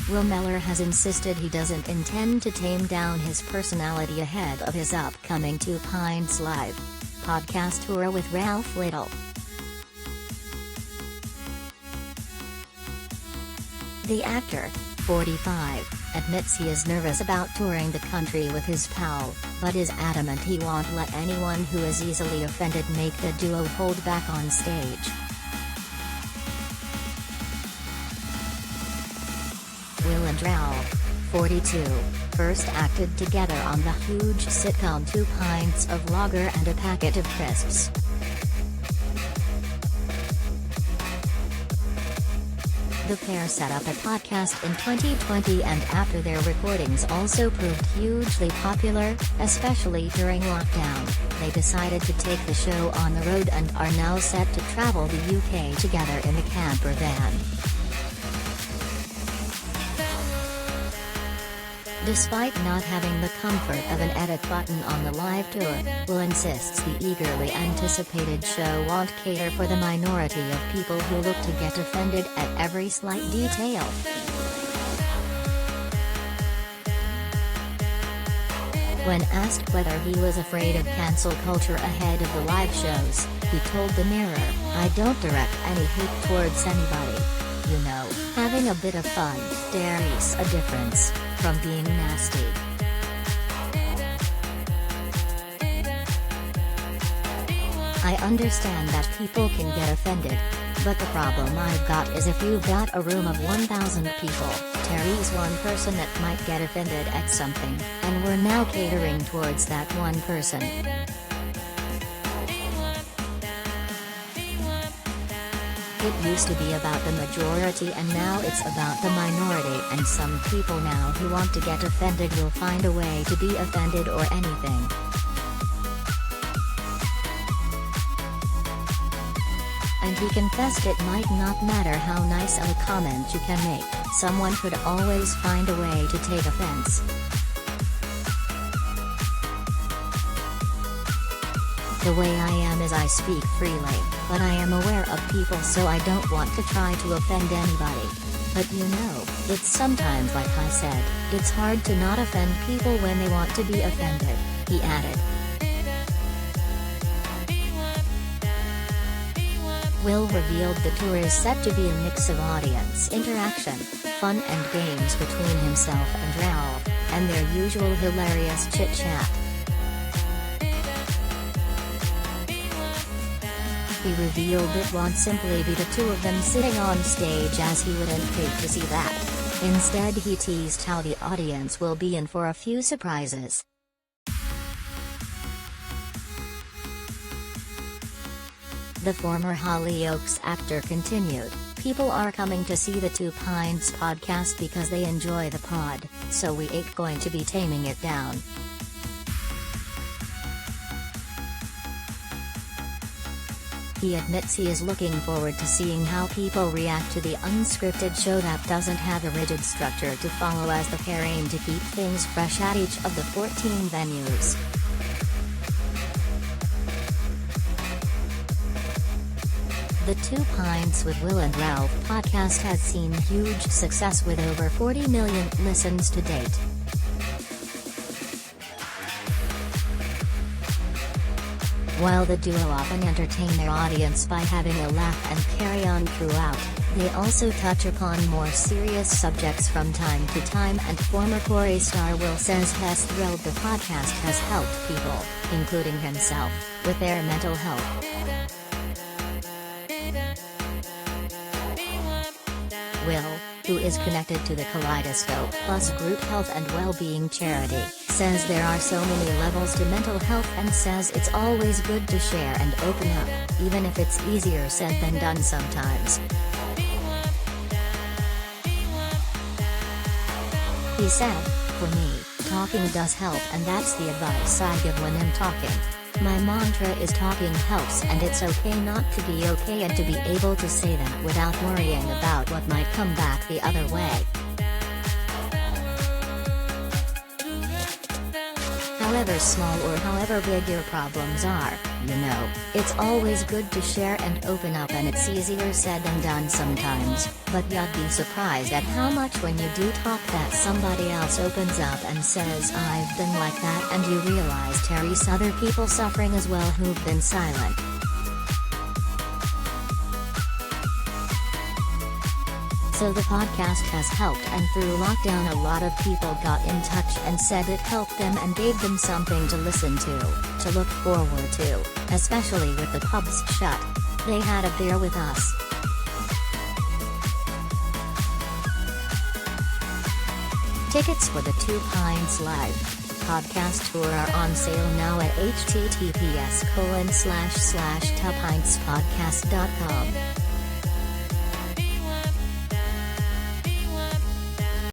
Will Mellor has insisted he doesn't intend to tame down his personality ahead of his upcoming Two Pints Live podcast tour with Ralf Little. The actor, 45, admits he is nervous about touring the country with his pal, but is adamant he won't let anyone who is easily offended make the duo hold back on stage. Will and Ralf, 42, first acted together on the huge sitcom 2 Pints of Lager and a Packet of Crisps. The pair set up a podcast in 2020 and after their recordings also proved hugely popular, especially during lockdown, they decided to take the show on the road and are now set to travel the UK together in a camper van. Despite not having the comfort of an edit button on the live tour, Will insists the eagerly anticipated show won't cater for the minority of people who look to get offended at every slight detail. When asked whether he was afraid of cancel culture ahead of the live shows, he told the Mirror, "I don't direct any hate towards anybody. You know, having a bit of fun, there's a difference from being nasty." "I understand that people can get offended. But the problem I've got is if you've got a room of 1,000 people, Terry's one person that might get offended at something, and we're now catering towards that one person. It used to be about the majority and now it's about the minority, and some people now who want to get offended will find a way to be offended or anything." And he confessed it might not matter how nice of a comment you can make, someone could always find a way to take offense. "The way I am is I speak freely, but I am aware of people, so I don't want to try to offend anybody. But you know, it's sometimes like I said, it's hard to not offend people when they want to be offended," he added. Will revealed the tour is set to be a mix of audience interaction, fun and games between himself and Ralf, and their usual hilarious chit-chat. He revealed it won't simply be the two of them sitting on stage, as he wouldn't hate to see that. Instead, he teased how the audience will be in for a few surprises. The former Hollyoaks actor continued, "People are coming to see the Two Pints podcast because they enjoy the pod, so we ain't going to be taming it down." He admits he is looking forward to seeing how people react to the unscripted show that doesn't have a rigid structure to follow, as the pair aim to keep things fresh at each of the 14 venues. The Two Pints with Will and Ralf podcast has seen huge success with over 40 million listens to date. While the duo often entertain their audience by having a laugh and carry on throughout, they also touch upon more serious subjects from time to time, and former Corey star Will says he's thrilled the podcast has helped people, including himself, with their mental health. Will, who is connected to the Kaleidoscope Plus group health and well-being charity, says there are so many levels to mental health and says it's always good to share and open up, even if it's easier said than done sometimes. He said, "For me, talking does help, and that's the advice I give when I'm talking. My mantra is talking helps, and it's okay not to be okay, and to be able to say that without worrying about what might come back the other way." However small or however big your problems are, you know, it's always good to share and open up, and it's easier said than done sometimes. But you'd be surprised at how much when you do talk that somebody else opens up and says I've been like that, and you realize there's other people suffering as well who've been silent. So the podcast has helped, and through lockdown a lot of people got in touch and said it helped them and gave them something to listen to look forward to, especially with the pubs shut. They had a beer with us. Tickets for the Two Pints Live podcast tour are on sale now at https://twopintspodcast.com.